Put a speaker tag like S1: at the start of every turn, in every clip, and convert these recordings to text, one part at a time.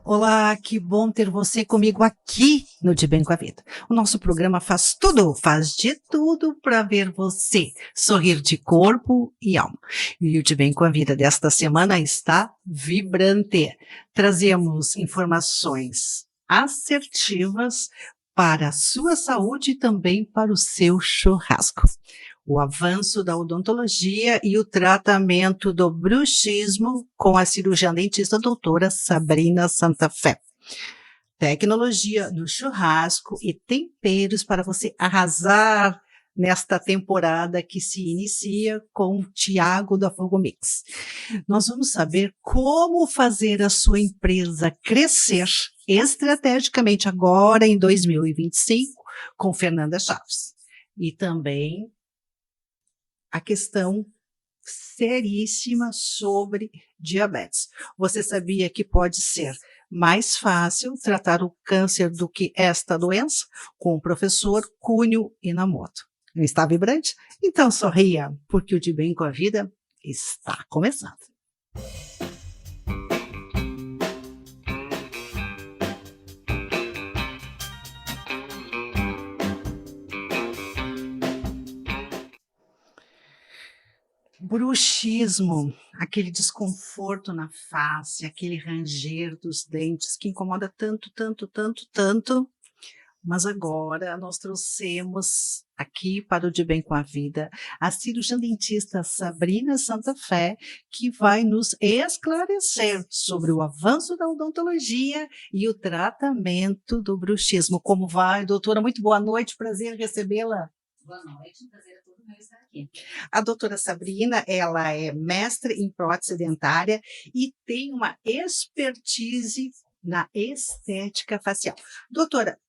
S1: Olá, que bom ter você comigo aqui no De Bem com a Vida. O nosso programa faz de tudo para ver você sorrir de corpo e alma. E o De Bem com a Vida desta semana está vibrante. Trazemos informações assertivas para a sua saúde e também para o seu churrasco. O avanço da odontologia e o tratamento do bruxismo com a cirurgiã dentista doutora Sabrina Santa Fé. Tecnologia no churrasco e temperos para você arrasar nesta temporada que se inicia com o Tiago da Fogo Mix. Nós vamos saber como fazer a sua empresa crescer estrategicamente agora em 2025 com Fernanda Chaves. E também a questão seríssima sobre diabetes. Você sabia que pode ser mais fácil tratar o câncer do que esta doença? Com o professor Cúnio Inamoto. Não está vibrante? Então sorria, porque o De Bem com a Vida está começando. Bruxismo, aquele desconforto na face, aquele ranger dos dentes que incomoda tanto. Mas agora nós trouxemos aqui para o De Bem com a Vida a cirurgiã dentista Sabrina Santa Fé, que vai nos esclarecer sobre o avanço da odontologia e o tratamento do bruxismo. Como vai, doutora? Muito boa noite, prazer em recebê-la.
S2: Boa noite, prazer é todo meu estar aqui.
S1: A doutora Sabrina, ela é mestre em prótese dentária e tem uma expertise na estética facial. Doutora,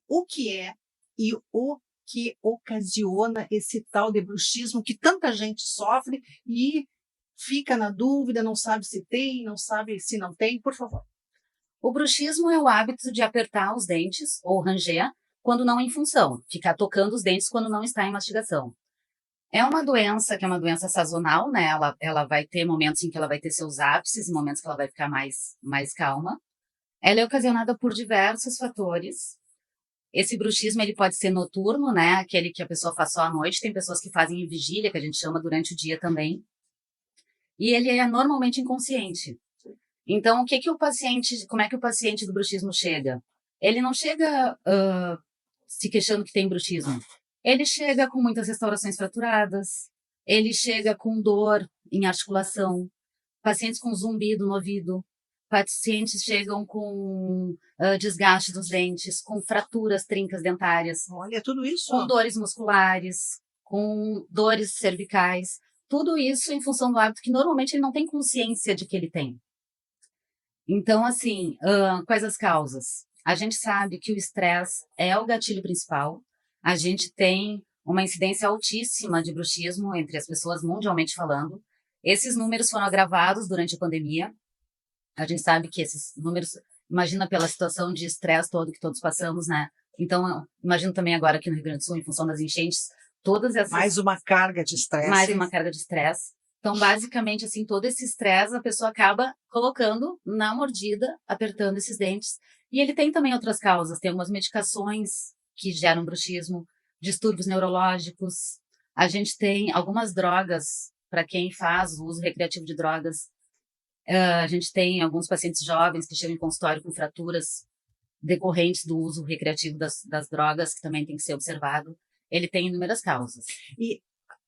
S1: o que é e o que ocasiona esse tal de bruxismo que tanta gente sofre e fica na dúvida, não sabe se tem, não sabe se não tem? Por favor.
S2: O bruxismo é o hábito de apertar os dentes ou ranger quando não em função, ficar tocando os dentes quando não está em mastigação. É uma doença que é uma doença sazonal, né? Ela vai ter momentos em que ela vai ter seus ápices e momentos que ela vai ficar mais calma. Ela é ocasionada por diversos fatores. Esse bruxismo ele pode ser noturno, né? Aquele que a pessoa faz só à noite. Tem pessoas que fazem em vigília, que a gente chama durante o dia também. E ele é normalmente inconsciente. Então, como é que o paciente do bruxismo chega? Ele não chega se queixando que tem bruxismo. Ele chega com muitas restaurações fraturadas, ele chega com dor em articulação, pacientes com zumbido no ouvido, pacientes chegam com desgaste dos dentes, com fraturas, trincas dentárias.
S1: Olha, tudo isso.
S2: Com dores musculares, com dores cervicais, tudo isso em função do hábito que normalmente ele não tem consciência de que ele tem. Então, assim, quais as causas? A gente sabe que o estresse é o gatilho principal. A gente tem uma incidência altíssima de bruxismo entre as pessoas mundialmente falando. Esses números foram agravados durante a pandemia. A gente sabe que esses números, imagina pela situação de estresse todo que todos passamos, né? Então, imagino também agora aqui no Rio Grande do Sul, em função das enchentes, todas essas...
S1: Mais uma carga de estresse.
S2: Mais uma carga de estresse. Então, basicamente, assim, todo esse estresse a pessoa acaba colocando na mordida, apertando esses dentes. E ele tem também outras causas, tem algumas medicações que geram bruxismo, distúrbios neurológicos. A gente tem algumas drogas, para quem faz o uso recreativo de drogas. A gente tem alguns pacientes jovens que chegam em consultório com fraturas decorrentes do uso recreativo das drogas, que também tem que ser observado. Ele tem inúmeras causas.
S1: E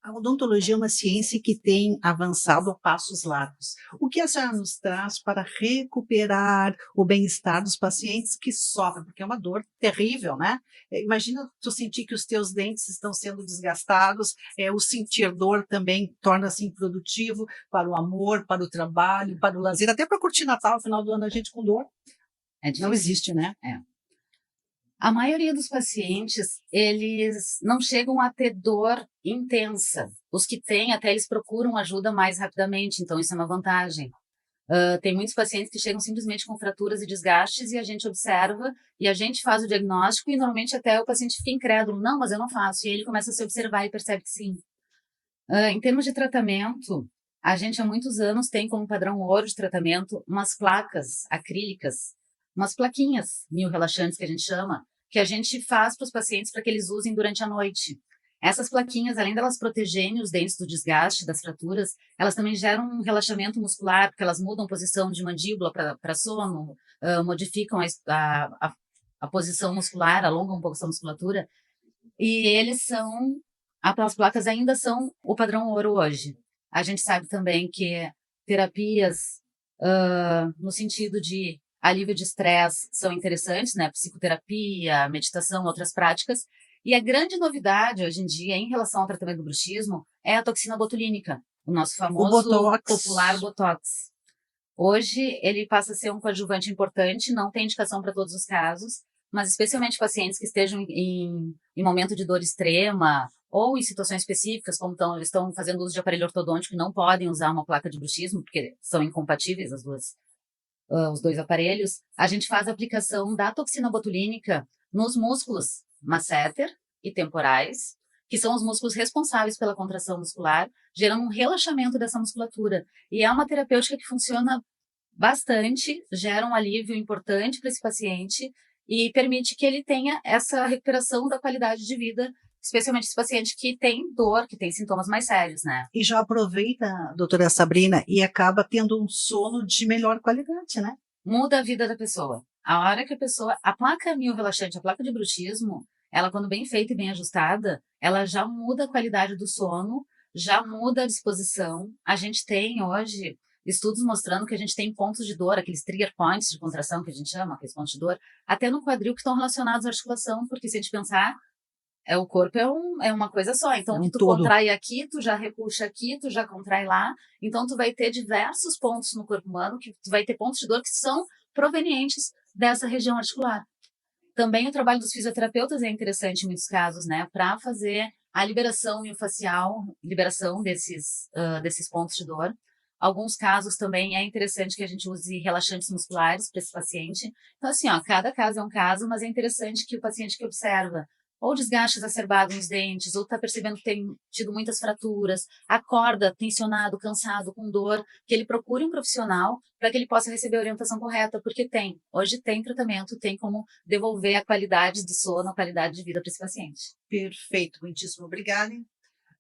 S1: a odontologia é uma ciência que tem avançado a passos largos. O que a senhora nos traz para recuperar o bem-estar dos pacientes que sofrem? Porque é uma dor terrível, né? Imagina tu sentir que os teus dentes estão sendo desgastados, o sentir dor também torna-se improdutivo para o amor, para o trabalho, para o lazer, até para curtir Natal, no final do ano, a gente com dor. Não existe, né?
S2: A maioria dos pacientes, eles não chegam a ter dor intensa. Os que têm, até eles procuram ajuda mais rapidamente, então isso é uma vantagem. Tem muitos pacientes que chegam simplesmente com fraturas e desgastes e a gente observa e a gente faz o diagnóstico e normalmente até o paciente fica incrédulo. Não, mas eu não faço. E ele começa a se observar e percebe que sim. Em termos de tratamento, a gente há muitos anos tem como padrão ouro de tratamento umas placas acrílicas umas plaquinhas mio-relaxantes que a gente chama, que a gente faz para os pacientes para que eles usem durante a noite. Essas plaquinhas, além delas protegerem os dentes do desgaste, das fraturas, elas também geram um relaxamento muscular, porque elas mudam a posição de mandíbula para sono, modificam a posição muscular, alongam um pouco essa musculatura. E as placas ainda são o padrão ouro hoje. A gente sabe também que terapias no sentido de alívio de estresse são interessantes, né? Psicoterapia, meditação, outras práticas. E a grande novidade hoje em dia em relação ao tratamento do bruxismo é a toxina botulínica, o nosso famoso popular Botox. Hoje ele passa a ser um coadjuvante importante, não tem indicação para todos os casos, mas especialmente pacientes que estejam em momento de dor extrema ou em situações específicas, como eles estão fazendo uso de aparelho ortodôntico e não podem usar uma placa de bruxismo, porque são incompatíveis os dois aparelhos, a gente faz a aplicação da toxina botulínica nos músculos masseter e temporais, que são os músculos responsáveis pela contração muscular, gerando um relaxamento dessa musculatura. E é uma terapêutica que funciona bastante, gera um alívio importante para esse paciente e permite que ele tenha essa recuperação da qualidade de vida, especialmente esse paciente que tem dor, que tem sintomas mais sérios, né?
S1: E já aproveita, doutora Sabrina, e acaba tendo um sono de melhor qualidade, né?
S2: Muda a vida da pessoa. A hora que a placa mio-relaxante, a placa de bruxismo, ela quando bem feita e bem ajustada, ela já muda a qualidade do sono, já muda a disposição. A gente tem hoje estudos mostrando que a gente tem pontos de dor, aqueles trigger points de contração que a gente chama, aqueles pontos de dor, até no quadril que estão relacionados à articulação, porque se a gente pensar, o corpo é uma coisa só. Então, que tu contrai aqui, tu já repuxa aqui, tu já contrai lá. Então, tu vai ter diversos pontos no corpo humano, que tu vai ter pontos de dor que são provenientes dessa região articular. Também o trabalho dos fisioterapeutas é interessante em muitos casos, né? Para fazer a liberação miofascial, liberação desses pontos de dor. Alguns casos também é interessante que a gente use relaxantes musculares para esse paciente. Então, assim, cada caso é um caso, mas é interessante que o paciente que observa ou desgaste exacerbado nos dentes, ou está percebendo que tem tido muitas fraturas, acorda tensionado, cansado, com dor, que ele procure um profissional para que ele possa receber a orientação correta, porque hoje tem tratamento, tem como devolver a qualidade de sono, a qualidade de vida para esse paciente.
S1: Perfeito, muitíssimo obrigada,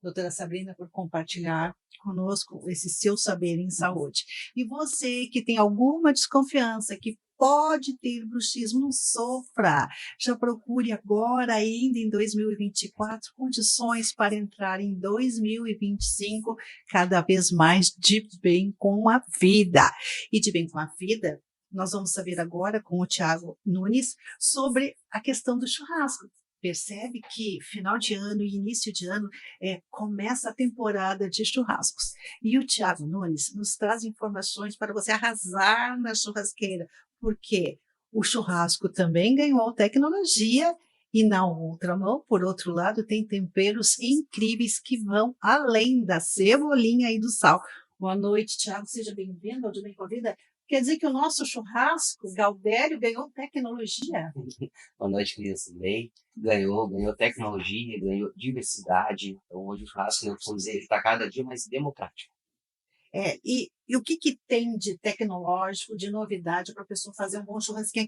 S1: doutora Sabrina, por compartilhar conosco esse seu saber em saúde. E você que tem alguma desconfiança, que pode ter bruxismo, não sofra. Já procure agora, ainda em 2024, condições para entrar em 2025 cada vez mais de bem com a vida. E de bem com a vida, nós vamos saber agora com o Tiago Nunes sobre a questão do churrasco. Percebe que final de ano e início de ano começa a temporada de churrascos. E o Tiago Nunes nos traz informações para você arrasar na churrasqueira, porque o churrasco também ganhou tecnologia e na outra mão, por outro lado, tem temperos incríveis que vão além da cebolinha e do sal. Boa noite, Tiago, seja bem-vindo ao De Bem com a Vida. Quer dizer que o nosso churrasco, Gaudério, ganhou tecnologia?
S3: Boa noite, querida Sulei. Ganhou tecnologia, ganhou diversidade. Então, hoje o churrasco, vamos dizer, está cada dia mais democrático.
S1: E o que tem de tecnológico, de novidade para a pessoa fazer um bom churrasquinho?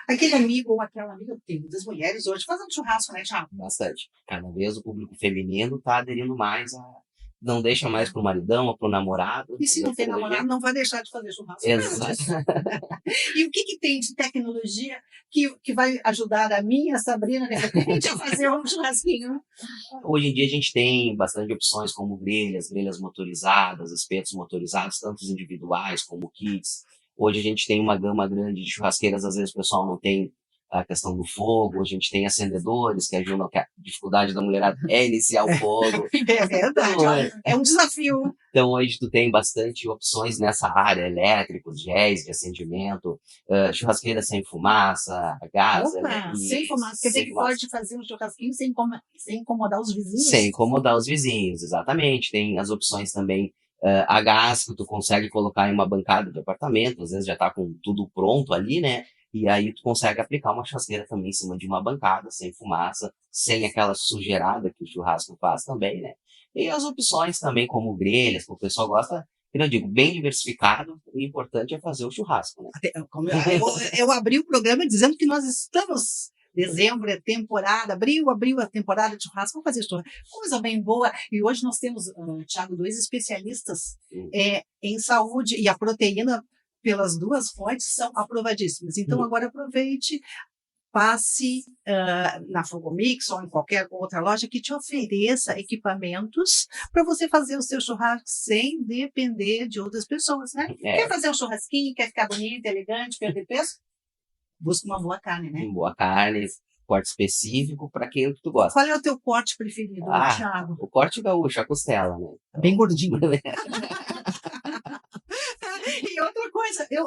S1: Aquele amigo ou aquela amiga, tem muitas mulheres hoje fazendo churrasco, né, Thiago?
S3: Bastante. Cada vez o público feminino está aderindo mais não deixa mais para o maridão ou para o namorado.
S1: E se não tem namorado, não vai deixar de fazer churrasco.
S3: Exato.
S1: E o que tem de tecnologia que vai ajudar a mim e a Sabrina, de repente, a fazer um churrasquinho?
S3: Hoje em dia a gente tem bastante opções como grelhas motorizadas, espetos motorizados, tanto os individuais como kits. Hoje a gente tem uma gama grande de churrasqueiras, às vezes o pessoal não tem a questão do fogo, a gente tem acendedores que ajudam, que a dificuldade da mulherada é iniciar o fogo.
S1: É verdade, então, é um desafio.
S3: Então hoje tu tem bastante opções nessa área, elétricos, géis de acendimento, churrasqueira sem fumaça, gás.
S1: Sem fumaça, quer dizer que pode fazer um churrasquinho sem incomodar os vizinhos?
S3: Sem incomodar os vizinhos, exatamente. Tem as opções também a gás, que tu consegue colocar em uma bancada de apartamento, às vezes já tá com tudo pronto ali, né? E aí tu consegue aplicar uma churrasqueira também em cima de uma bancada, sem fumaça, sem aquela sujeirada que o churrasco faz também, né? E as opções também, como grelhas, que o pessoal gosta, eu digo, bem diversificado, o importante é fazer o churrasco, né?
S1: Eu abri o programa dizendo que nós estamos... Dezembro é temporada, abril a temporada de churrasco, vamos fazer churrasco. Coisa bem boa. E hoje nós temos, Thiago, 2 especialistas em saúde, e a proteína, pelas 2 fontes, são aprovadíssimas. Então, agora aproveite, passe na Fogomix ou em qualquer outra loja que te ofereça equipamentos para você fazer o seu churrasco sem depender de outras pessoas, né? Quer fazer um churrasquinho, quer ficar bonito, elegante, perder peso? Busca uma boa carne, né?
S3: Boa carne, corte específico para quem tu gosta.
S1: Qual é o teu corte preferido, Thiago?
S3: O corte gaúcho, a costela, né? Então...
S1: Bem gordinho. E outra coisa, eu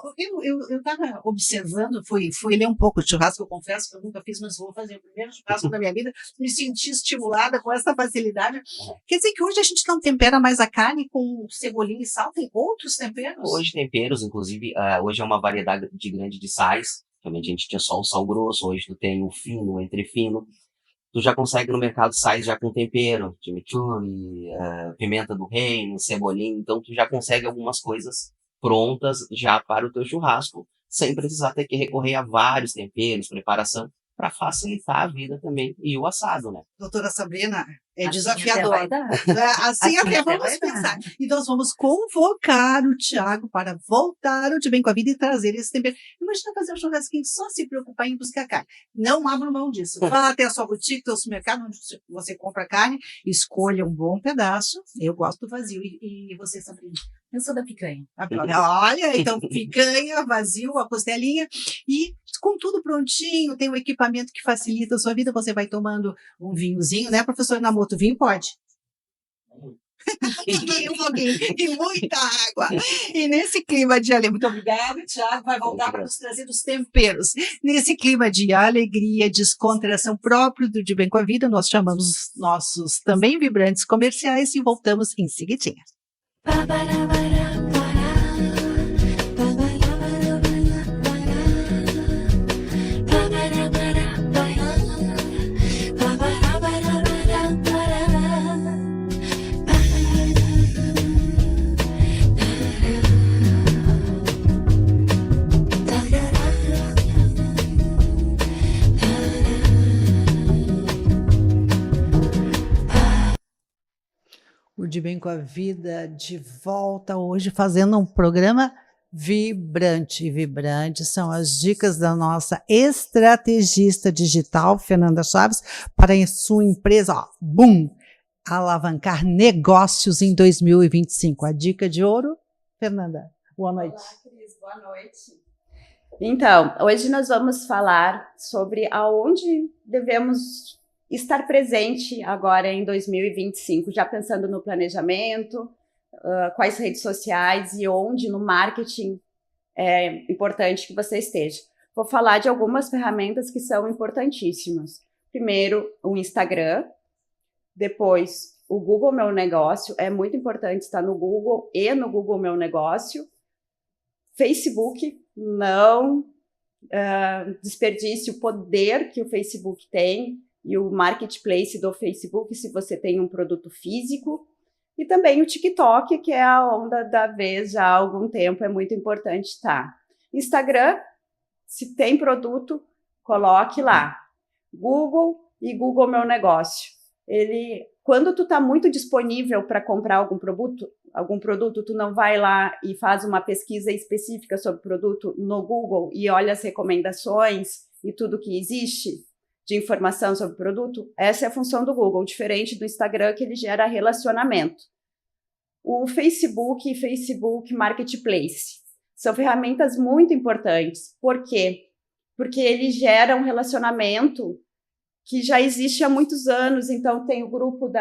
S1: estava observando, fui ler um pouco de churrasco, eu confesso que eu nunca fiz, mas vou fazer o primeiro churrasco da minha vida, me senti estimulada com essa facilidade. Quer dizer que hoje a gente não tempera mais a carne com cebolinha e sal, tem outros temperos?
S3: Hoje temperos, inclusive, hoje é uma variedade grande de sais. Realmente a gente tinha só o sal grosso, hoje tu tem o fino, o entre fino. Tu já consegue no mercado sais já com tempero, chimichurri, pimenta do reino, cebolinha. Então tu já consegue algumas coisas prontas já para o teu churrasco, sem precisar ter que recorrer a vários temperos, preparação, para facilitar a vida também e o assado, né?
S1: Doutora Sabrina, é
S2: Assim
S1: desafiador.
S2: até vai dar.
S1: Assim até vamos pensar. E nós vamos convocar o Thiago para voltar ao De Bem com a Vida e trazer esse tempero. Imagina fazer um churrasquinho só se preocupar em buscar carne. Não abra mão disso. Vá até a sua boutique, teu supermercado, onde você compra carne, escolha um bom pedaço. Eu gosto do vazio. E você, Sabrina?
S2: Eu sou da picanha.
S1: Olha, então picanha, vazio, a costelinha e com tudo prontinho, tem um equipamento que facilita a sua vida, você vai tomando um vinhozinho, né, professor Namoto? Vinho pode? Um pouquinho, e muita água. E nesse clima de alegria, muito obrigada, Thiago, vai voltar para nos trazer os temperos. Nesse clima de alegria, descontração próprio do De Bem com a Vida, nós chamamos nossos também vibrantes comerciais e voltamos em seguidinha. O De Bem com a Vida de volta hoje fazendo um programa vibrante. Vibrante são as dicas da nossa estrategista digital, Fernanda Chaves, para a sua empresa, alavancar negócios em 2025. A dica de ouro, Fernanda, boa noite.
S4: Olá, Cris, boa noite. Então, hoje nós vamos falar sobre aonde devemos estar presente agora em 2025, já pensando no planejamento, quais redes sociais e onde no marketing é importante que você esteja. Vou falar de algumas ferramentas que são importantíssimas. Primeiro, o Instagram, depois o Google Meu Negócio, é muito importante estar no Google e no Google Meu Negócio. Facebook, não desperdice o poder que o Facebook tem, e o marketplace do Facebook, se você tem um produto físico, e também o TikTok, que é a onda da vez já há algum tempo, é muito importante estar. Instagram, se tem produto, coloque lá. Google e Google Meu Negócio. Quando tu está muito disponível para comprar algum produto, tu não vai lá e faz uma pesquisa específica sobre o produto no Google e olha as recomendações e tudo que existe de informação sobre o produto. Essa é a função do Google, diferente do Instagram, que ele gera relacionamento. O Facebook e Facebook Marketplace são ferramentas muito importantes. Por quê? Porque ele gera um relacionamento que já existe há muitos anos. Então, tem o grupo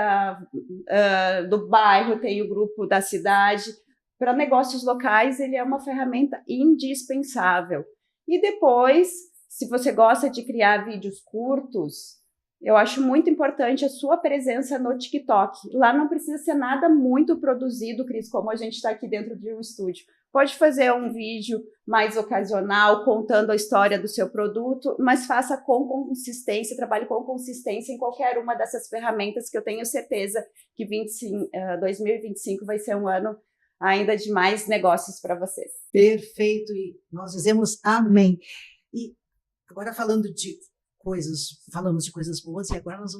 S4: do bairro, tem o grupo da cidade. Para negócios locais, ele é uma ferramenta indispensável. E depois, se você gosta de criar vídeos curtos, eu acho muito importante a sua presença no TikTok. Lá não precisa ser nada muito produzido, Cris, como a gente está aqui dentro de um estúdio. Pode fazer um vídeo mais ocasional, contando a história do seu produto, mas faça com consistência, trabalhe com consistência em qualquer uma dessas ferramentas, que eu tenho certeza que 2025 vai ser um ano ainda de mais negócios para vocês.
S1: Perfeito, e nós dizemos amém. E agora falamos de coisas boas, e agora nós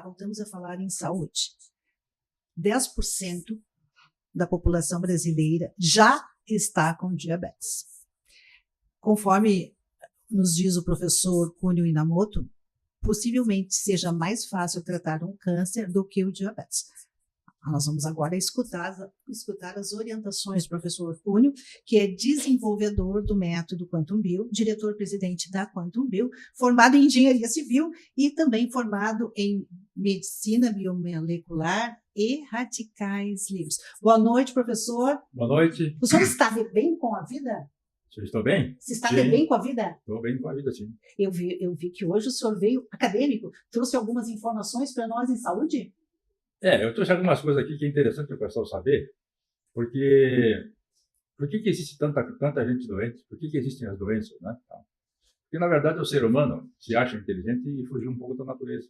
S1: voltamos a falar em saúde. 10% da população brasileira já está com diabetes. Conforme nos diz o professor Cunio Inamoto, possivelmente seja mais fácil tratar um câncer do que o diabetes. Nós vamos agora escutar as orientações do professor Cunio, que é desenvolvedor do método Quantum Bio, diretor-presidente da Quantum Bio, formado em engenharia civil e também formado em medicina biomolecular e radicais livres. Boa noite, professor.
S5: Boa noite.
S1: O senhor está bem com a vida?
S5: Eu estou bem?
S1: Você está bem com a vida?
S5: Estou bem com a vida, sim.
S1: Eu vi que hoje o senhor veio acadêmico, trouxe algumas informações para nós em saúde?
S5: Eu trouxe algumas coisas aqui que é interessante o pessoal saber, porque por que existe tanta gente doente? Por que existem as doenças, né? Porque, na verdade, o ser humano se acha inteligente e fugiu um pouco da natureza.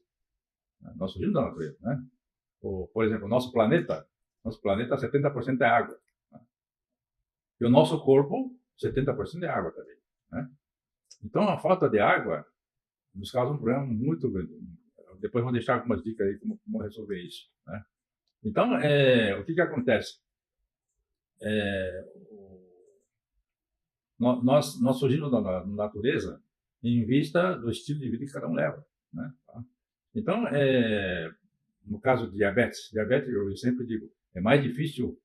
S5: Nós fugimos da natureza, né? Por exemplo, o nosso planeta 70% é água. Né? E o nosso corpo, 70% é água também, né? Então, a falta de água nos causa um problema muito grande. Depois vou deixar algumas dicas aí como resolver isso, né? Então, o que acontece? Nós surgimos da natureza em vista do estilo de vida que cada um leva, né? Então, no caso de diabetes, eu sempre digo, é mais difícil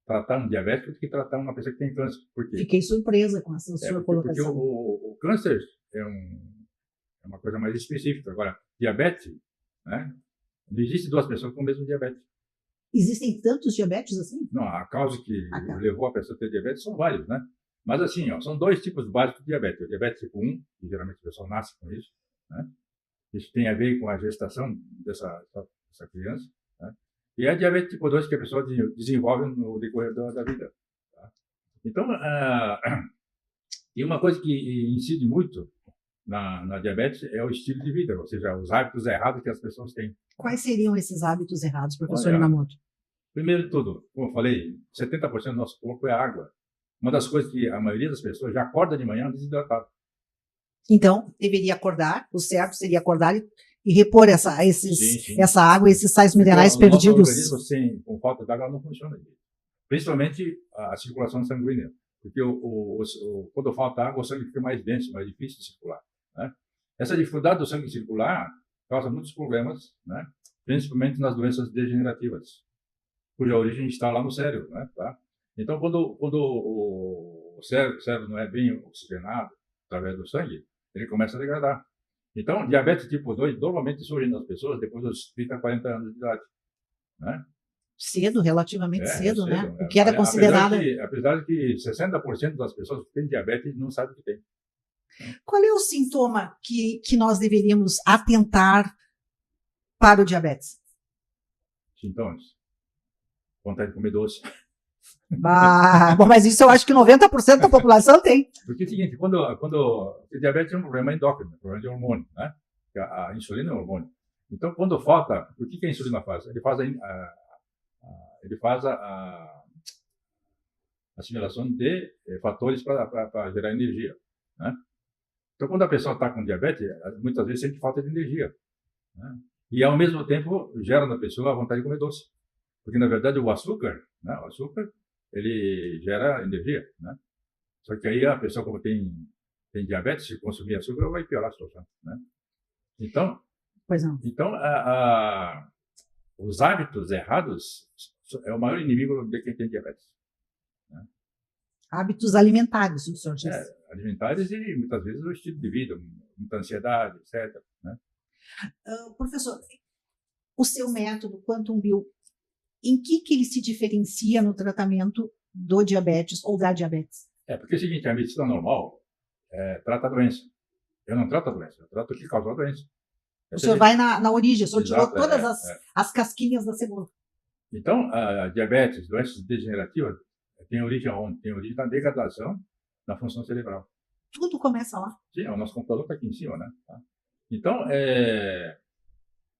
S5: tratar um diabético do que tratar uma pessoa que tem câncer. Por quê?
S1: Fiquei surpresa com essa sua colocação.
S5: Porque o câncer é uma coisa mais específica. Agora, diabetes, né? Não existe duas pessoas com o mesmo diabetes.
S1: Existem tantos diabetes assim?
S5: Não, a causa que levou a pessoa a ter diabetes são vários, né? Mas assim, são dois tipos básicos de diabetes. O diabetes tipo 1, que geralmente a pessoa nasce com isso, né? Isso tem a ver com a gestação dessa criança, né? E a diabetes tipo 2, que a pessoa desenvolve no decorrer da vida. Tá? Então, e uma coisa que incide muito na diabetes é o estilo de vida, ou seja, os hábitos errados que as pessoas têm.
S1: Quais seriam esses hábitos errados, professor Inamoto?
S5: Primeiro de tudo, como eu falei, 70% do nosso corpo é água. Uma das coisas que a maioria das pessoas já acorda de manhã desidratado.
S1: Então, deveria acordar, o certo seria acordar e repor essa água, esses sais minerais perdidos.
S5: O nosso organismo com falta de água não funciona. Principalmente a circulação sanguínea. Porque quando falta água, o sangue fica mais denso, mais difícil de circular, né? Essa dificuldade do sangue circular causa muitos problemas, né? Principalmente nas doenças degenerativas, cuja origem está lá no cérebro, né? Tá? Então, quando o cérebro não é bem oxigenado através do sangue, ele começa a degradar. Então, diabetes tipo 2 normalmente surge nas pessoas depois dos 30, 40 anos de idade, né?
S1: Cedo, relativamente cedo, né? O que era considerado...
S5: Apesar de que 60% das pessoas que têm diabetes não sabem que tem.
S1: Qual é o sintoma que nós deveríamos atentar para o diabetes?
S5: Sintomas. Vontade de comer doce.
S1: Bom, mas isso eu acho que 90% da população tem.
S5: Porque é o seguinte, quando o diabetes é um problema endócrino, um problema de hormônio, né? A insulina é um hormônio. Então, quando falta, o que a insulina faz? Ele faz a assimilação de fatores para gerar energia, né? Então, quando a pessoa está com diabetes, muitas vezes sente falta de energia, né? E, ao mesmo tempo, gera na pessoa a vontade de comer doce. Porque, na verdade, o açúcar, ele gera energia, né? Só que aí a pessoa, como tem diabetes, se consumir açúcar, vai piorar a situação, né? Então,
S1: pois não.
S5: Então os hábitos errados é o maior inimigo de quem tem diabetes, né?
S1: Hábitos alimentares, o senhor diz.
S5: Alimentares e, muitas vezes, o estilo de vida, muita ansiedade, etc., né?
S1: Professor, o seu método Quantum Bio, em que ele se diferencia no tratamento do diabetes ou da diabetes?
S5: Porque é o seguinte, a medicina normal trata a doença. Eu não trato a doença, eu trato o que causou a doença.
S1: O senhor vai na origem, o senhor tirou todas as casquinhas da cebola.
S5: Então, a diabetes, doenças degenerativas, tem origem onde? Tem origem na degradação da função cerebral.
S1: Tudo começa lá.
S5: Sim, o nosso computador está aqui em cima, né? Então,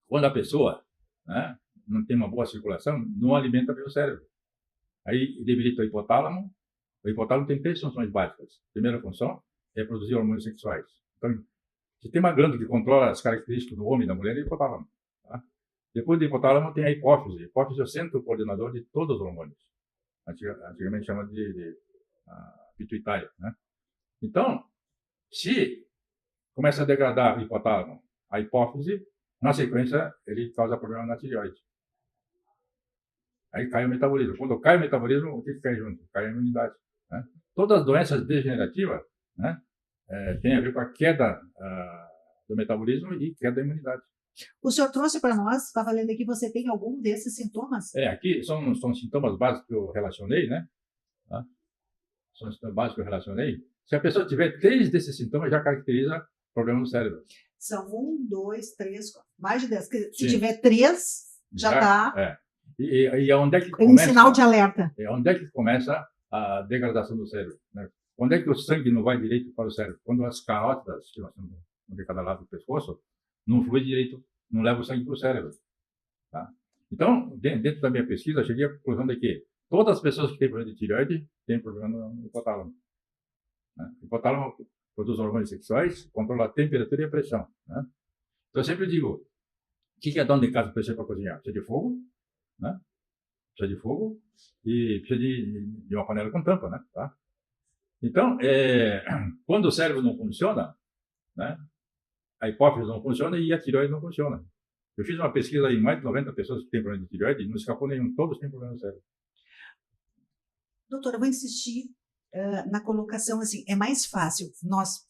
S5: quando a pessoa, né, não tem uma boa circulação, não alimenta bem o cérebro. Aí debilita o hipotálamo. O hipotálamo tem 3 funções básicas. A primeira função é produzir hormônios sexuais. Então, se tem uma glândula que controla as características do homem e da mulher, é o hipotálamo. Tá? Depois do hipotálamo tem a hipófise. A hipófise é o centro coordenador de todos os hormônios. Antigamente chama de pituitária, né? Então, se começa a degradar o hipotálamo, a hipófise, na sequência, ele causa problema na tireoide. Aí cai o metabolismo. Quando cai o metabolismo, o que cai junto? Cai a imunidade. Né? Todas as doenças degenerativas, né, têm a ver com a queda do metabolismo e queda da imunidade.
S1: O senhor trouxe para nós, estava lendo aqui, você tem algum desses sintomas?
S5: Aqui são sintomas básicos que eu relacionei, né? Tá? São sintomas básicos que eu relacionei. Se a pessoa tiver 3 desses sintomas, já caracteriza problema no cérebro.
S1: São 1, 2, 3, 4, mais de 10. Se
S5: Sim.
S1: tiver 3, já está
S5: E onde é que
S1: um
S5: começa?
S1: sinal de alerta.
S5: Onde é que começa a degradação do cérebro? Né? Quando é que o sangue não vai direito para o cérebro? Quando as carótidas, que nós temos de cada lado do pescoço, não flui direito, não leva o sangue para o cérebro. Tá? Então, dentro da minha pesquisa, eu cheguei à conclusão de que todas as pessoas que têm problema de tireoide têm problema no hipotálamo. Né? O hipotálamo produz hormônios sexuais, controla a temperatura e a pressão. Né? Então, eu sempre digo, o que é dono de casa precisa para cozinhar? Precisa de fogo, né? Precisa de fogo e precisa de uma panela com tampa, né? Tá? Então, quando o cérebro não funciona, né, a hipófise não funciona e a tireoide não funciona. Eu fiz uma pesquisa em mais de 90 pessoas que têm problema de tireoide e não escapou nenhum, todos têm problema no cérebro.
S1: Doutora, eu vou insistir na colocação assim, é mais fácil nós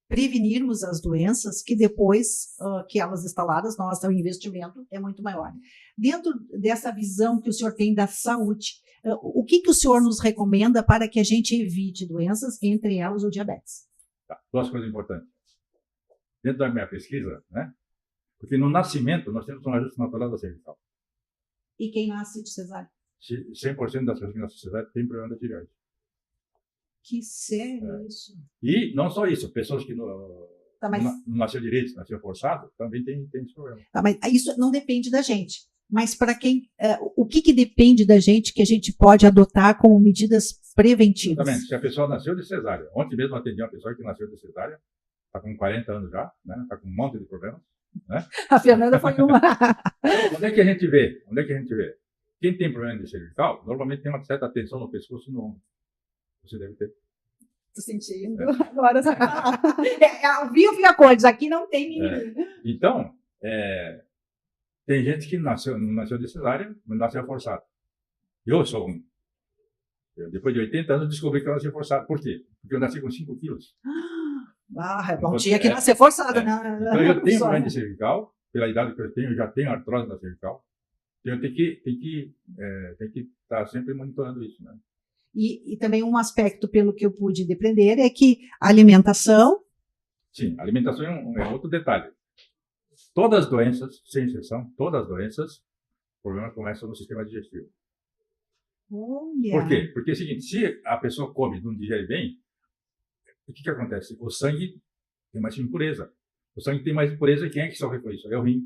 S1: prevenirmos as doenças que depois que elas instaladas, nosso investimento é muito maior. Dentro dessa visão que o senhor tem da saúde, o que o senhor nos recomenda para que a gente evite doenças, entre elas o diabetes?
S5: Tá, 2 coisas importantes. Dentro da minha pesquisa, né? Porque no nascimento nós temos um ajuste natural da cervical.
S1: E quem nasce de cesárea?
S5: 100% das pessoas que nascem de cesárea têm problema da tireoide.
S1: Que sério isso?
S5: E não só isso, pessoas que
S1: Tá, mas...
S5: não nasceu direito, nasceu forçado, também tem esse problema.
S1: Tá, mas isso não depende da gente. Mas para quem, o que depende da gente que a gente pode adotar como medidas preventivas?
S5: Exatamente. Se a pessoa nasceu de cesárea, ontem mesmo atendi uma pessoa que nasceu de cesárea, está com 40 anos já, né? Está com um monte de problemas. Né?
S1: A Fernanda foi uma.
S5: Onde é que a gente vê? Quem tem problema de cervical, normalmente tem uma certa tensão no pescoço e no ombro. Você deve ter.
S1: Estou sentindo. Agora ao vivo e a cores, aqui não tem ninguém.
S5: Então, tem gente que não nasceu de cesárea, mas nasceu forçado. Eu sou um. Depois de 80 anos, descobri que eu nasci forçado. Por quê? Porque eu nasci com 5 quilos.
S1: Não tinha que nascer forçado, né?
S5: Então, eu tenho problema de cervical, pela idade que eu tenho, eu já tenho artrose na cervical. Então, eu tenho que estar sempre monitorando isso, né?
S1: E também um aspecto, pelo que eu pude depreender, é que a alimentação...
S5: Sim, a alimentação é outro detalhe. Todas as doenças, sem exceção, todas as doenças, o problema começa no sistema digestivo.
S1: Olha.
S5: Por quê? Porque é o seguinte, se a pessoa come e não digere bem, o que acontece? O sangue tem mais impureza. O sangue tem mais impureza, quem é que sofre com isso? É o rim.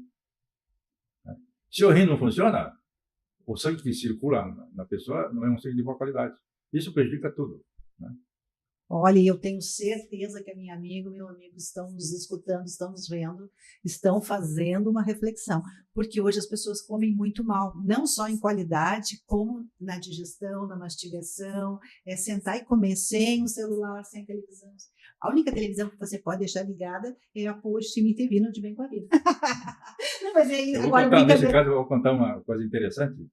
S5: Se o rim não funciona, o sangue que circula na pessoa não é um sangue de boa qualidade. Isso prejudica tudo. Né?
S1: Olha, eu tenho certeza que a minha amiga e meu amigo estão nos escutando, estão nos vendo, estão fazendo uma reflexão, porque hoje as pessoas comem muito mal, não só em qualidade, como na digestão, na mastigação, sentar e comer sem o celular, sem televisão. A única televisão que você pode deixar ligada é a Post Time TV no De Bem com a Vida. Não, mas é isso.
S5: Nesse caso, eu vou contar uma coisa interessante.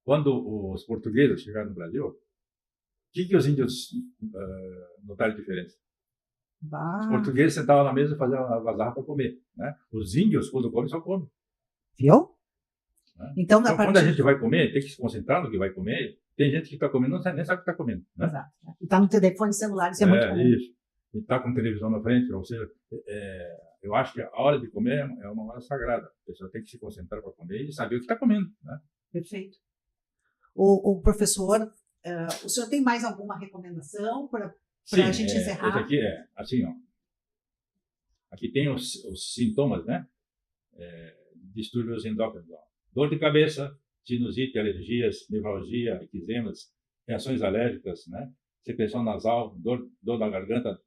S5: Quando os portugueses chegaram no Brasil, o que os índios notaram de diferença? Os portugueses sentavam na mesa e faziam algazarra para comer. Né? Os índios, quando comem, só comem.
S1: Viu?
S5: Né?
S1: Então,
S5: quando a gente vai comer, tem que se concentrar no que vai comer. Tem gente que está comendo e nem sabe o que está comendo. Né?
S1: Exato. E está no telefone celular, isso é muito comum.
S5: Isso. E está com televisão na frente. Ou seja, eu acho que a hora de comer é uma hora sagrada. A pessoa tem que se concentrar para comer e saber o que está comendo. Né?
S1: Perfeito. O professor... o senhor tem mais alguma recomendação para a gente encerrar?
S5: Esse aqui é assim, ó. Aqui tem os sintomas, né? Distúrbios endócrinos. Ó. Dor de cabeça, sinusite, alergias, nevralgia, eczemas, reações alérgicas, né? Secreção nasal, dor na garganta,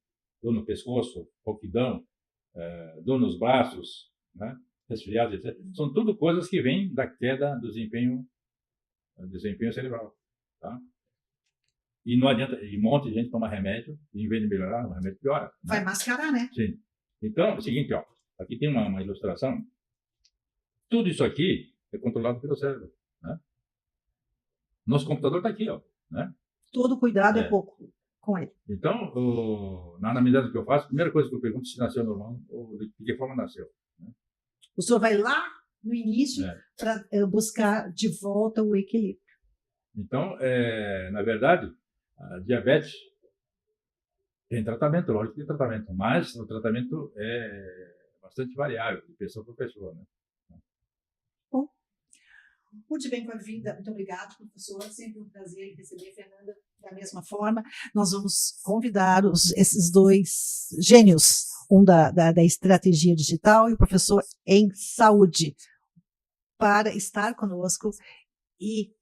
S5: dor no pescoço, rouquidão, dor nos braços, né? Resfriados, etc. São tudo coisas que vêm da queda do desempenho cerebral, tá? E não adianta, e um monte de gente toma remédio, e em vez de melhorar, o remédio piora. Né?
S1: Vai mascarar, né?
S5: Sim. Então, é o seguinte, ó, aqui tem uma ilustração. Tudo isso aqui é controlado pelo cérebro, né? Nosso computador está aqui, ó, né?
S1: Todo cuidado é pouco com ele.
S5: Então, na anamnese que eu faço, a primeira coisa que eu pergunto é se nasceu normal ou de que forma nasceu. Né?
S1: O senhor vai lá no início para buscar de volta o equilíbrio.
S5: Então, na verdade, a diabetes tem tratamento, lógico que tem tratamento, mas o tratamento é bastante variável, de pessoa para pessoa, né?
S1: Bom, muito bem com a vida. Muito obrigado, professor. Sempre um prazer receber a Fernanda da mesma forma. Nós vamos convidar esses dois gênios, um da estratégia digital e o professor em saúde, para estar conosco e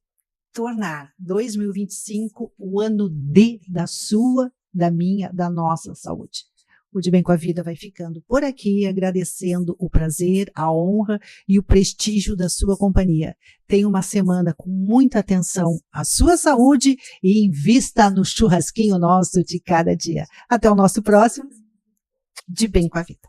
S1: tornar 2025 o ano da sua, da minha, da nossa saúde. O De Bem com a Vida vai ficando por aqui, agradecendo o prazer, a honra e o prestígio da sua companhia. Tenha uma semana com muita atenção à sua saúde e invista no churrasquinho nosso de cada dia. Até o nosso próximo De Bem com a Vida.